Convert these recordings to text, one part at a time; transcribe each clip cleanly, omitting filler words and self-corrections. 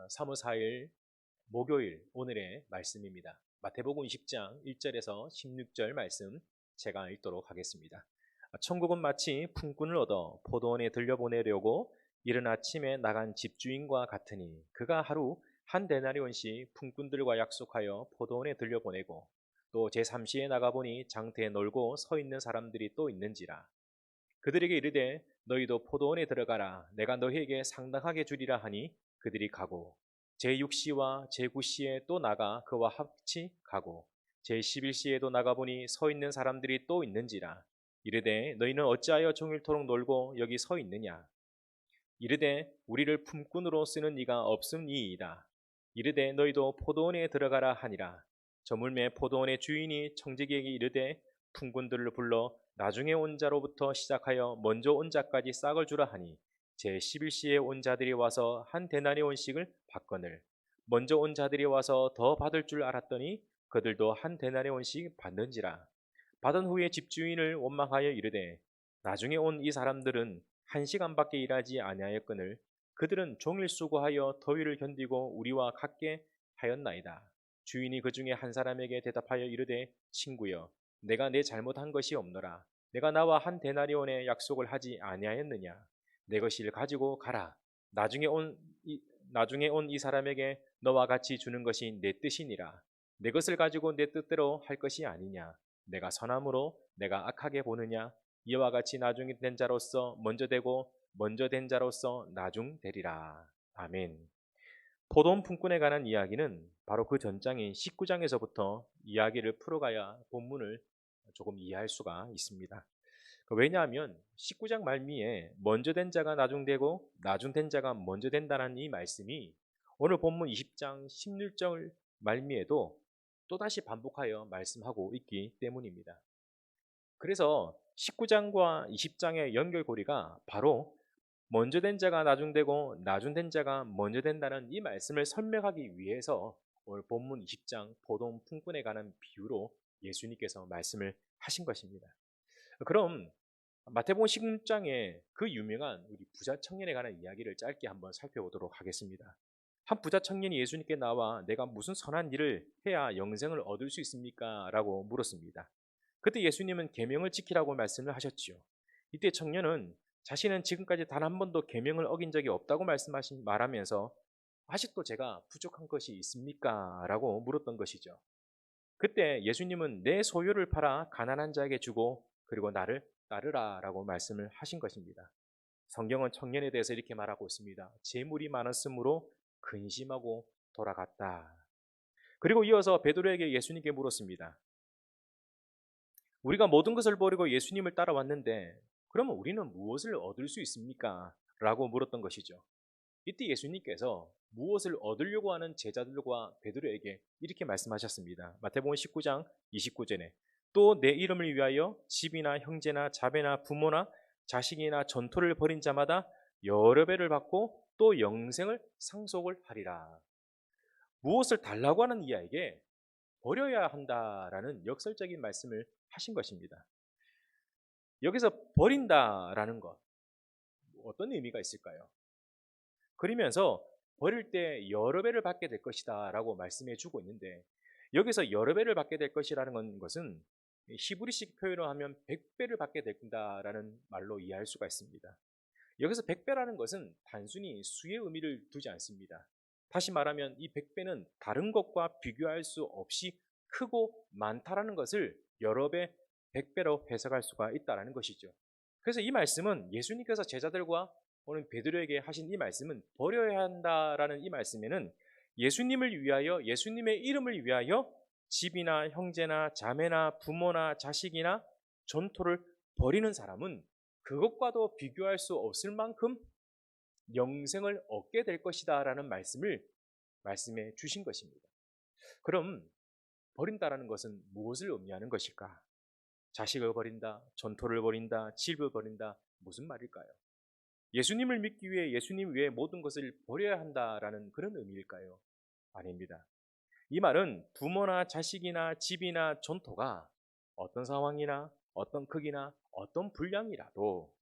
3월 4일 목요일 오늘의 말씀입니다. 마태복음 20장 1절에서 16절 말씀 제가 읽도록 하겠습니다. 천국은 마치 품꾼을 얻어 포도원에 들여보내려고 이른 아침에 나간 집주인과 같으니 그가 하루 한 데나리온씩 품꾼들과 약속하여 포도원에 들여보내고 또 제3시에 나가보니 장터에 놀고 서 있는 사람들이 또 있는지라. 그들에게 이르되 너희도 포도원에 들어가라. 내가 너희에게 상당하게 주리라 하니 그들이 가고 제6시와 제9시에 또 나가 그와 같이 가고 제11시에도 나가보니 서 있는 사람들이 또 있는지라. 이르되 너희는 어찌하여 종일토록 놀고 여기 서 있느냐. 이르되 우리를 품꾼으로 쓰는 이가 없음이이다. 이르되 너희도 포도원에 들어가라 하니라. 저물매 포도원의 주인이 청지기에게 이르되 품꾼들을 불러 나중에 온 자로부터 시작하여 먼저 온 자까지 싹을 주라 하니 제11시에 온 자들이 와서 한 데나리온씩을 받거늘 먼저 온 자들이 와서 더 받을 줄 알았더니 그들도 한 데나리온씩 받는지라. 받은 후에 집주인을 원망하여 이르되 나중에 온 이 사람들은 1시간밖에 일하지 아니하였거늘 그들은 종일 수고하여 더위를 견디고 우리와 같게 하였나이다. 주인이 그 중에 한 사람에게 대답하여 이르되 친구여 내가 내 잘못한 것이 없노라. 내가 나와 한 데나리온의 약속을 하지 아니하였느냐. 내 것을 가지고 가라. 나중에 온 이 사람에게 너와 같이 주는 것이 내 뜻이니라. 내 것을 가지고 내 뜻대로 할 것이 아니냐. 내가 선함으로 내가 악하게 보느냐. 이와 같이 나중에 된 자로서 먼저 되고 먼저 된 자로서 나중 되리라. 아멘. 포도원 품꾼에 관한 이야기는 바로 그 전장인 19장에서부터 이야기를 풀어가야 본문을 조금 이해할 수가 있습니다. 왜냐하면 19장 말미에 먼저 된 자가 나중 되고 나중 된 자가 먼저 된다는 이 말씀이 오늘 본문 20장 16절 말미에도 또다시 반복하여 말씀하고 있기 때문입니다. 그래서 19장과 20장의 연결고리가 바로 먼저 된 자가 나중 되고 나중 된 자가 먼저 된다는 이 말씀을 설명하기 위해서 오늘 본문 20장 포도원 품꾼에 관한 비유로 예수님께서 말씀을 하신 것입니다. 그럼 마태복음 16장의 그 유명한 우리 부자 청년에 관한 이야기를 짧게 한번 살펴보도록 하겠습니다. 한 부자 청년이 예수님께 나와 내가 무슨 선한 일을 해야 영생을 얻을 수 있습니까? 라고 물었습니다. 그때 예수님은 계명을 지키라고 말씀을 하셨지요. 이때 청년은 자신은 지금까지 단 한 번도 계명을 어긴 적이 없다고 말하면서 아직도 제가 부족한 것이 있습니까? 라고 물었던 것이죠. 그때 예수님은 내 소유를 팔아 가난한 자에게 주고 그리고 나를 따르라 라고 말씀을 하신 것입니다. 성경은 청년에 대해서 이렇게 말하고 있습니다. 재물이 많았으므로 근심하고 돌아갔다. 그리고 이어서 베드로에게 예수님께 물었습니다. 우리가 모든 것을 버리고 예수님을 따라왔는데 그러면 우리는 무엇을 얻을 수 있습니까? 라고 물었던 것이죠. 이때 예수님께서 무엇을 얻으려고 하는 제자들과 베드로에게 이렇게 말씀하셨습니다. 마태복음 19장 29절에 또 내 이름을 위하여 집이나 형제나 자매나 부모나 자식이나 전토를 벌인 자마다 여러 배를 받고 또 영생을 상속을 하리라. 무엇을 달라고 하는 이에게 버려야 한다라는 역설적인 말씀을 하신 것입니다. 여기서 버린다라는 것 어떤 의미가 있을까요? 그러면서 버릴 때 여러 배를 받게 될 것이다 라고 말씀해 주고 있는데 여기서 여러 배를 받게 될 것이라는 것은 히브리식 표현을 하면 100배를 받게 된다라는 말로 이해할 수가 있습니다. 여기서 100배라는 것은 단순히 수의 의미를 두지 않습니다. 다시 말하면 이 100배는 다른 것과 비교할 수 없이 크고 많다라는 것을 여러 배, 100배로 해석할 수가 있다는 것이죠. 그래서 이 말씀은 예수님께서 제자들과 오늘 베드로에게 하신 이 말씀은 버려야 한다라는 이 말씀에는 예수님을 위하여 예수님의 이름을 위하여 집이나 형제나 자매나 부모나 자식이나 전토를 버리는 사람은 그것과도 비교할 수 없을 만큼 영생을 얻게 될 것이다 라는 말씀을 말씀해 주신 것입니다. 그럼 버린다라는 것은 무엇을 의미하는 것일까? 자식을 버린다, 전토를 버린다, 집을 버린다, 무슨 말일까요? 예수님을 믿기 위해 예수님 외에 모든 것을 버려야 한다라는 그런 의미일까요? 아닙니다. 이 말은 부모나 자식이나 집이나 전토가 어떤 상황이나 어떤 크기나 어떤 분량이라도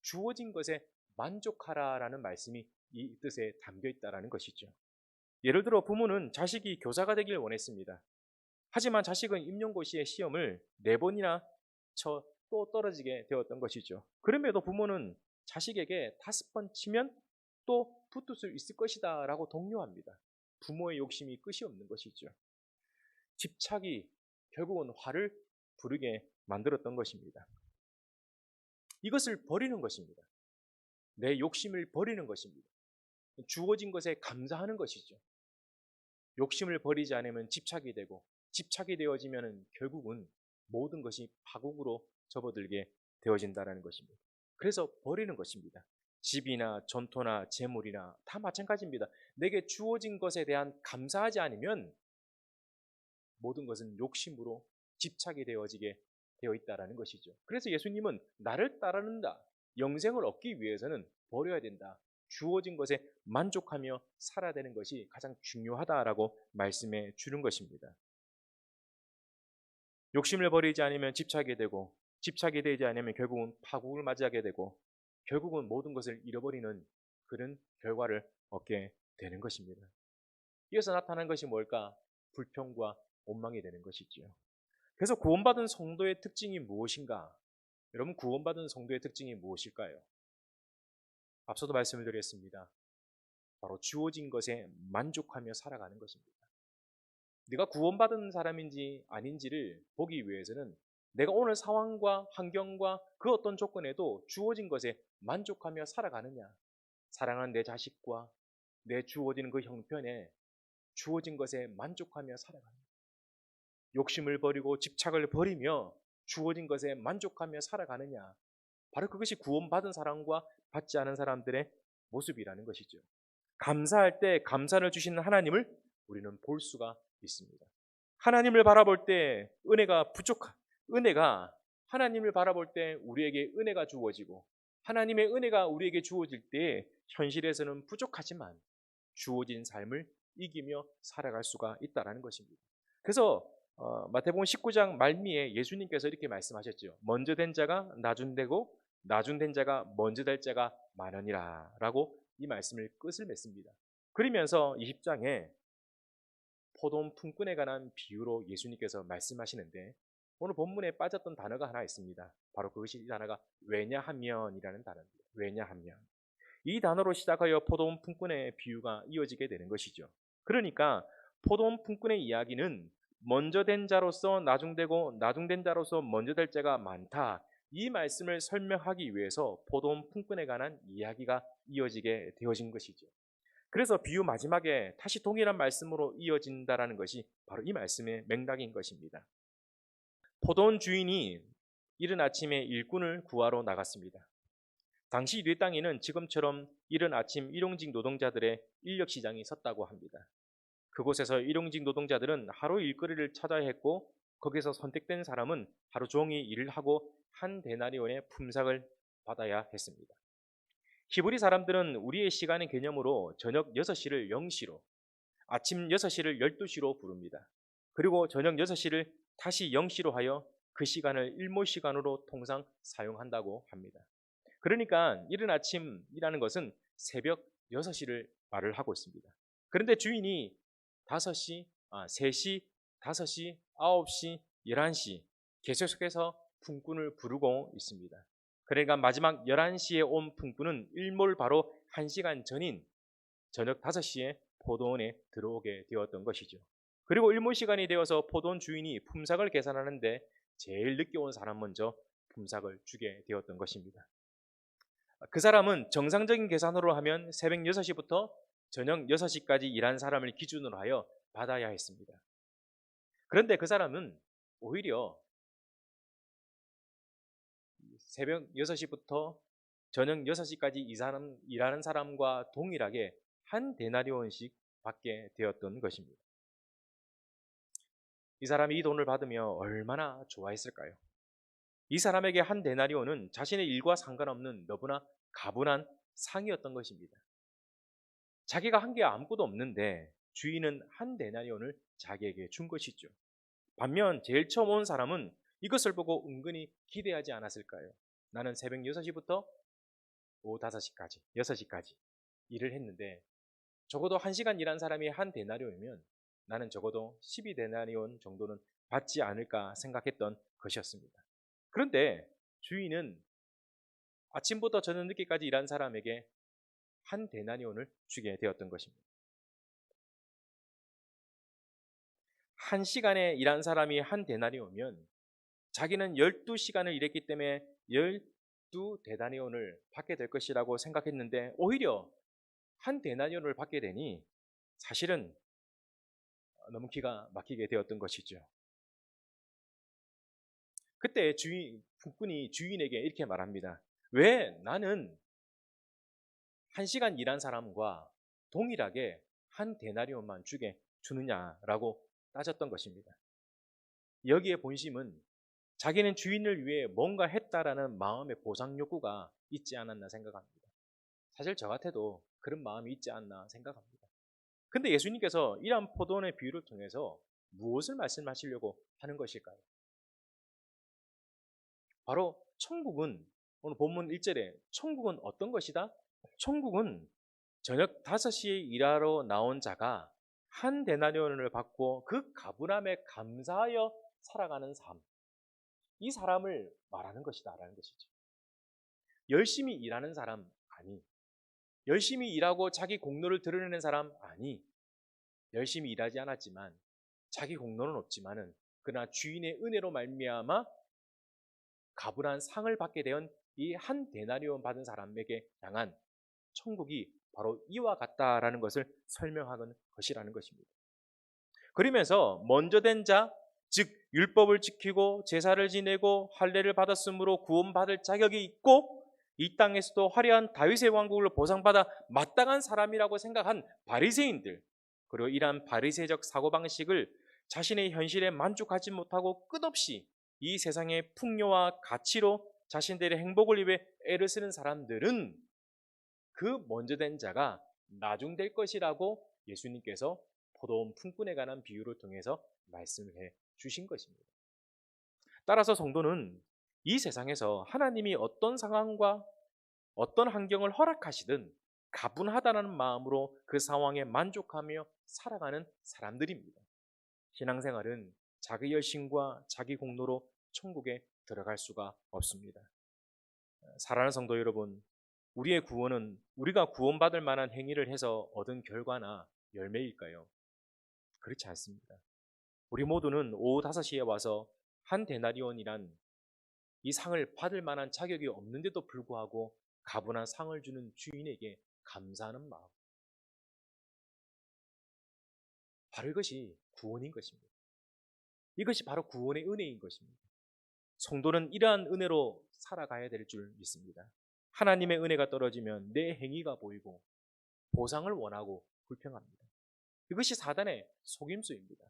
주어진 것에 만족하라라는 말씀이 이 뜻에 담겨 있다라는 것이죠. 예를 들어 부모는 자식이 교사가 되길 원했습니다. 하지만 자식은 임용고시의 시험을 4번이나 쳐 또 떨어지게 되었던 것이죠. 그럼에도 부모는 자식에게 5번 치면 또 붙을 수 있을 것이다 라고 독려합니다. 부모의 욕심이 끝이 없는 것이죠. 집착이 결국은 화를 부르게 만들었던 것입니다. 이것을 버리는 것입니다. 내 욕심을 버리는 것입니다. 주어진 것에 감사하는 것이죠. 욕심을 버리지 않으면 집착이 되고, 집착이 되어지면 결국은 모든 것이 파국으로 접어들게 되어진다는 것입니다. 그래서 버리는 것입니다. 집이나 전토나 재물이나 다 마찬가지입니다. 내게 주어진 것에 대한 감사하지 않으면 모든 것은 욕심으로 집착이 되어지게 되어 있다는 것이죠. 그래서 예수님은 나를 따르는다, 영생을 얻기 위해서는 버려야 된다, 주어진 것에 만족하며 살아야 되는 것이 가장 중요하다라고 말씀해 주는 것입니다. 욕심을 버리지 않으면 집착이 되고, 집착이 되지 않으면 결국은 파국을 맞이하게 되고, 결국은 모든 것을 잃어버리는 그런 결과를 얻게 되는 것입니다. 이어서 나타난 것이 뭘까? 불평과 원망이 되는 것이지요. 그래서 구원받은 성도의 특징이 무엇인가? 여러분, 구원받은 성도의 특징이 무엇일까요? 앞서도 말씀을 드렸습니다. 바로 주어진 것에 만족하며 살아가는 것입니다. 네가 구원받은 사람인지 아닌지를 보기 위해서는 내가 오늘 상황과 환경과 그 어떤 조건에도 주어진 것에 만족하며 살아가느냐, 사랑하는 내 자식과 내 주어진 그 형편에 주어진 것에 만족하며 살아가느냐, 욕심을 버리고 집착을 버리며 주어진 것에 만족하며 살아가느냐, 바로 그것이 구원받은 사람과 받지 않은 사람들의 모습이라는 것이죠. 감사할 때 감사를 주시는 하나님을 우리는 볼 수가 있습니다. 하나님을 바라볼 때 은혜가 하나님을 바라볼 때 우리에게 은혜가 주어지고, 하나님의 은혜가 우리에게 주어질 때 현실에서는 부족하지만 주어진 삶을 이기며 살아갈 수가 있다는 것입니다. 그래서 마태복음 19장 말미에 예수님께서 이렇게 말씀하셨죠. 먼저 된 자가 나중되고 나중된 자가 먼저 될 자가 많으니라 라고 이 말씀을 끝을 맺습니다. 그러면서 20장에 포도원 품꾼에 관한 비유로 예수님께서 말씀하시는데, 오늘 본문에 빠졌던 단어가 하나 있습니다. 바로 그것이 이 단어가 왜냐하면이라는 단어입니다. 왜냐하면. 이 단어로 시작하여 포도원 품꾼의 비유가 이어지게 되는 것이죠. 그러니까 포도원 품꾼의 이야기는 먼저 된 자로서 나중되고 나중된 자로서 먼저 될 자가 많다, 이 말씀을 설명하기 위해서 포도원 품꾼에 관한 이야기가 이어지게 되어진 것이죠. 그래서 비유 마지막에 다시 동일한 말씀으로 이어진다라는 것이 바로 이 말씀의 맥락인 것입니다. 포도원 주인이 이른 아침에 일꾼을 구하러 나갔습니다. 당시 유대 땅에는 지금처럼 이른 아침 일용직 노동자들의 인력 시장이 섰다고 합니다. 그곳에서 일용직 노동자들은 하루 일거리를 찾아야 했고, 거기서 선택된 사람은 하루 종일 일을 하고 한 데나리온의 품삯을 받아야 했습니다. 히브리 사람들은 우리의 시간의 개념으로 저녁 6시를 0시로, 아침 6시를 12시로 부릅니다. 그리고 저녁 6시를 다시 0시로 하여 그 시간을 일몰 시간으로 통상 사용한다고 합니다. 그러니까 이른 아침이라는 것은 새벽 6시를 말을 하고 있습니다. 그런데 주인이 3시, 5시, 9시, 11시 계속해서 품꾼을 부르고 있습니다. 그러니까 마지막 11시에 온 품꾼은 일몰 바로 1시간 전인 저녁 5시에 포도원에 들어오게 되었던 것이죠. 그리고 일몰 시간이 되어서 포도원 주인이 품삯을 계산하는데 제일 늦게 온 사람 먼저 품삯을 주게 되었던 것입니다. 그 사람은 정상적인 계산으로 하면 새벽 6시부터 저녁 6시까지 일한 사람을 기준으로 하여 받아야 했습니다. 그런데 그 사람은 오히려 새벽 6시부터 저녁 6시까지 일하는 사람과 동일하게 한 데나리온씩 받게 되었던 것입니다. 이 사람이 이 돈을 받으며 얼마나 좋아했을까요? 이 사람에게 한 데나리온은 자신의 일과 상관없는 너무나 가분한 상이었던 것입니다. 자기가 한 게 아무것도 없는데 주인은 한 데나리온을 자기에게 준 것이죠. 반면 제일 처음 온 사람은 이것을 보고 은근히 기대하지 않았을까요? 나는 새벽 6시부터 오후 5시까지, 6시까지 일을 했는데 적어도 1시간 일한 사람이 한 데나리온이면 나는 적어도 12데나리온 정도는 받지 않을까 생각했던 것이었습니다. 그런데 주인은 아침부터 저녁 늦게까지 일한 사람에게 한 데나리온을 주게 되었던 것입니다. 1시간에 일한 사람이 한 데나리온이면 자기는 12시간을 일했기 때문에 12데나리온을 받게 될 것이라고 생각했는데 오히려 한 데나리온을 받게 되니 사실은 너무 기가 막히게 되었던 것이죠. 그때 국군이 주인에게 이렇게 말합니다. 왜 나는 1시간 일한 사람과 동일하게 한 데나리온만 주느냐라고 따졌던 것입니다. 여기에 본심은 자기는 주인을 위해 뭔가 했다라는 마음의 보상 욕구가 있지 않았나 생각합니다. 사실 저 같아도 그런 마음이 있지 않나 생각합니다. 근데 예수님께서 이러한 포도원의 비유를 통해서 무엇을 말씀하시려고 하는 것일까요? 바로 천국은 오늘 본문 1절에 천국은 어떤 것이다? 천국은 저녁 5시에 일하러 나온 자가 한 데나리온을 받고 그 가분함에 감사하여 살아가는 삶. 이 사람을 말하는 것이다라는 것이죠. 열심히 일하는 사람 아니. 열심히 일하고 자기 공로를 드러내는 사람 아니. 열심히 일하지 않았지만 자기 공로는 없지만은 그러나 주인의 은혜로 말미암아 가분한 상을 받게 된 이 한 데나리온 받은 사람에게 향한 천국이 바로 이와 같다라는 것을 설명하는 것이라는 것입니다. 그러면서 먼저 된 자, 즉 율법을 지키고 제사를 지내고 할례를 받았으므로 구원받을 자격이 있고 이 땅에서도 화려한 다윗의 왕국을 보상받아 마땅한 사람이라고 생각한 바리새인들, 그리고 이러한 바리새적 사고방식을 자신의 현실에 만족하지 못하고 끝없이 이 세상의 풍요와 가치로 자신들의 행복을 위해 애를 쓰는 사람들은 그 먼저 된 자가 나중될 것이라고 예수님께서 포도원 품꾼에 관한 비유를 통해서 말씀을 해 주신 것입니다. 따라서 성도는 이 세상에서 하나님이 어떤 상황과 어떤 환경을 허락하시든 가분하다는 마음으로 그 상황에 만족하며 살아가는 사람들입니다. 신앙생활은 자기 열심과 자기 공로로 천국에 들어갈 수가 없습니다. 사랑하는 성도 여러분, 우리의 구원은 우리가 구원받을 만한 행위를 해서 얻은 결과나 열매일까요? 그렇지 않습니다. 우리 모두는 오후 5시에 와서 한 데나리온이란 이 상을 받을 만한 자격이 없는데도 불구하고 가분한 상을 주는 주인에게 감사하는 마음. 바로 이것이 구원인 것입니다. 이것이 바로 구원의 은혜인 것입니다. 성도는 이러한 은혜로 살아가야 될 줄 믿습니다. 하나님의 은혜가 떨어지면 내 행위가 보이고 보상을 원하고 불평합니다. 이것이 사단의 속임수입니다.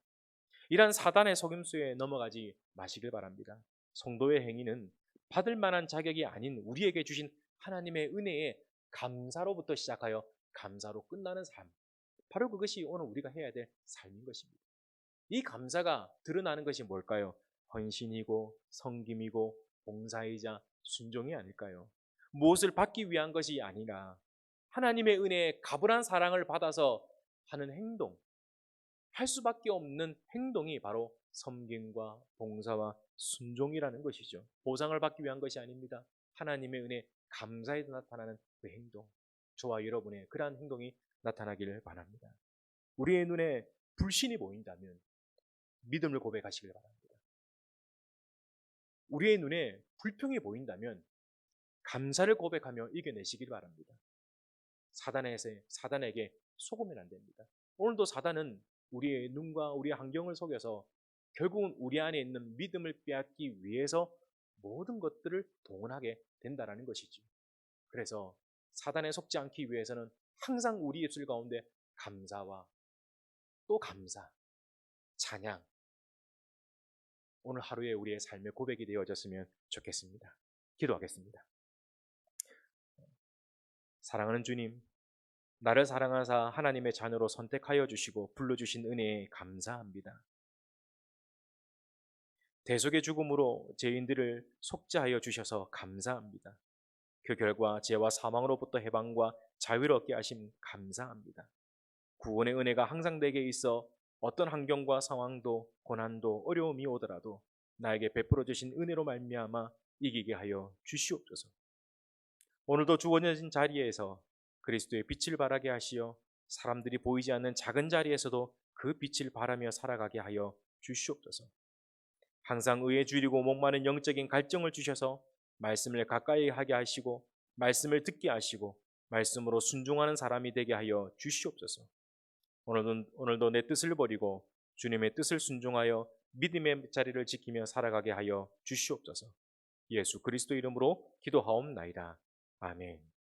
이러한 사단의 속임수에 넘어가지 마시길 바랍니다. 성도의 행위는 받을 만한 자격이 아닌 우리에게 주신 하나님의 은혜에 감사로부터 시작하여 감사로 끝나는 삶. 바로 그것이 오늘 우리가 해야 될 삶인 것입니다. 이 감사가 드러나는 것이 뭘까요? 헌신이고 섬김이고 봉사이자 순종이 아닐까요? 무엇을 받기 위한 것이 아니라 하나님의 은혜에 가분한 사랑을 받아서 하는 행동, 할 수밖에 없는 행동이 바로 섬김과 봉사와 순종이라는 것이죠. 보상을 받기 위한 것이 아닙니다. 하나님의 은혜 감사에 나타나는 그 행동, 저와 여러분의 그러한 행동이 나타나기를 바랍니다. 우리의 눈에 불신이 보인다면 믿음을 고백하시길 바랍니다. 우리의 눈에 불평이 보인다면 감사를 고백하며 이겨내시길 바랍니다. 사단에게 속으면 안 됩니다. 오늘도 사단은 우리의 눈과 우리의 환경을 속여서 결국은 우리 안에 있는 믿음을 빼앗기 위해서 모든 것들을 동원하게 된다는 것이죠. 그래서 사단에 속지 않기 위해서는 항상 우리 입술 가운데 감사와 또 감사, 찬양, 오늘 하루에 우리의 삶의 고백이 되어졌으면 좋겠습니다. 기도하겠습니다. 사랑하는 주님, 나를 사랑하사 하나님의 자녀로 선택하여 주시고 불러주신 은혜에 감사합니다. 대속의 죽음으로 죄인들을 속죄하여 주셔서 감사합니다. 그 결과 죄와 사망으로부터 해방과 자유를 얻게 하심 감사합니다. 구원의 은혜가 항상 내게 있어 어떤 환경과 상황도 고난도 어려움이 오더라도 나에게 베풀어 주신 은혜로 말미암아 이기게 하여 주시옵소서. 오늘도 주어진 자리에서 그리스도의 빛을 발하게 하시어 사람들이 보이지 않는 작은 자리에서도 그 빛을 발하며 살아가게 하여 주시옵소서. 항상 의에 줄이고 목마른 영적인 갈증을 주셔서 말씀을 가까이 하게 하시고 말씀을 듣게 하시고 말씀으로 순종하는 사람이 되게 하여 주시옵소서. 오늘도 내 뜻을 버리고 주님의 뜻을 순종하여 믿음의 자리를 지키며 살아가게 하여 주시옵소서. 예수 그리스도 이름으로 기도하옵나이다. 아멘.